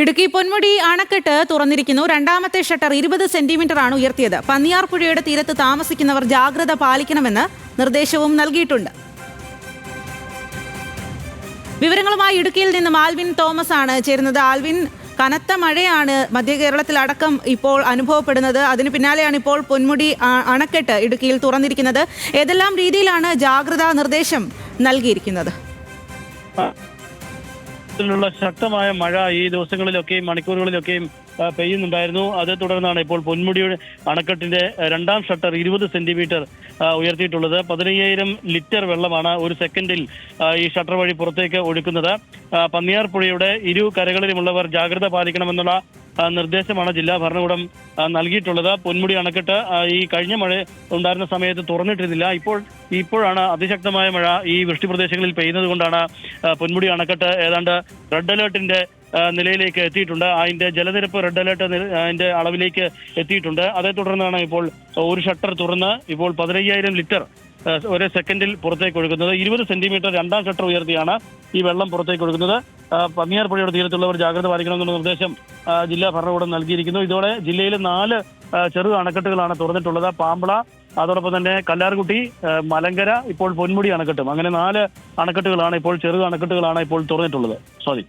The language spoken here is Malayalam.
ഇടുക്കി പൊന്മുടി അണക്കെട്ട് തുറന്നിരിക്കുന്നു. രണ്ടാമത്തെ ഷട്ടർ 20 സെന്റിമീറ്ററാണ് ഉയർത്തിയത്. പന്നിയാർ പുഴയുടെ തീരത്ത് താമസിക്കുന്നവർ ജാഗ്രത പാലിക്കണമെന്ന് നിർദ്ദേശവും നൽകിയിട്ടുണ്ട്. വിവരങ്ങളുമായി ഇടുക്കിയിൽ നിന്നും ആൽവിൻ തോമസ് ആണ് ചേരുന്നത്. ആൽവിൻ, കനത്ത മഴയാണ് മധ്യ കേരളത്തിലടക്കം ഇപ്പോൾ അനുഭവപ്പെടുന്നത്. അതിന് പിന്നാലെയാണ് ഇപ്പോൾ പൊന്മുടി അണക്കെട്ട് ഇടുക്കിയിൽ തുറന്നിരിക്കുന്നത്. ഏതെല്ലാം രീതിയിലാണ് ജാഗ്രതാ നിർദ്ദേശം നൽകിയിരിക്കുന്നത്? ശക്തമായ മഴ ഈ ദിവസങ്ങളിലൊക്കെയും മണിക്കൂറുകളിലൊക്കെയും പെയ്യുന്നുണ്ടായിരുന്നു. അതേ തുടർന്നാണ് ഇപ്പോൾ പൊന്മുടിയുടെ അണക്കെട്ടിന്റെ രണ്ടാം ഷട്ടർ 20 സെന്റിമീറ്റർ ഉയർത്തിയിട്ടുള്ളത്. 15,000 ലിറ്റർ വെള്ളമാണ് ഒരു സെക്കൻഡിൽ ഈ ഷട്ടർ വഴി പുറത്തേക്ക് ഒഴുക്കുന്നത്. പന്നിയാർ പുഴയുടെ ഇരു കരകളിലുമുള്ളവർ ജാഗ്രത പാലിക്കണമെന്നുള്ള നിർദ്ദേശമാണ് ജില്ലാ ഭരണകൂടം നൽകിയിട്ടുള്ളത്. പൊന്മുടി അണക്കെട്ട് ഈ കഴിഞ്ഞ മഴ ഉണ്ടായിരുന്ന സമയത്ത് തുറന്നിട്ടിരുന്നില്ല. ഇപ്പോഴാണ് അതിശക്തമായ മഴ ഈ വൃഷ്ടി പ്രദേശങ്ങളിൽ പെയ്യുന്നത് കൊണ്ടാണ് പൊന്മുടി അണക്കെട്ട് ഏതാണ്ട് റെഡ് അലേർട്ടിന്റെ നിലയിലേക്ക് എത്തിയിട്ടുണ്ട്. അതിന്റെ ജലനിരപ്പ് റെഡ് അലേർട്ട് അതിന്റെ അളവിലേക്ക് എത്തിയിട്ടുണ്ട്. അതേ തുടർന്നാണ് ഇപ്പോൾ ഒരു ഷട്ടർ തുറന്ന് ഇപ്പോൾ 15,000 ലിറ്റർ ഒരു സെക്കൻഡിൽ പുറത്തേക്ക് ഒഴുകുന്നത്. 20 സെന്റിമീറ്റർ രണ്ടാം ഷട്ടർ ഉയർത്തിയാണ് ഈ വെള്ളം പുറത്തേക്ക് ഒഴുകുന്നത്. പന്നിയാർ പുഴയുടെ തീരത്തുള്ളവർ ജാഗ്രത പാലിക്കണമെന്നുള്ള നിർദ്ദേശം ജില്ലാ ഭരണകൂടം നൽകിയിരിക്കുന്നു. ഇതോടെ ജില്ലയിൽ 4 ചെറു അണക്കെട്ടുകളാണ് തുറന്നിട്ടുള്ളത്. പാമ്പള, അതോടൊപ്പം തന്നെ കല്ലാർകുട്ടി, മലങ്കര, ഇപ്പോൾ പൊന്മുടി അണക്കെട്ടും. അങ്ങനെ 4 അണക്കെട്ടുകളാണ് ഇപ്പോൾ ചെറു അണക്കെട്ടുകളാണ് ഇപ്പോൾ തുറന്നിട്ടുള്ളത്. സ്വാതി.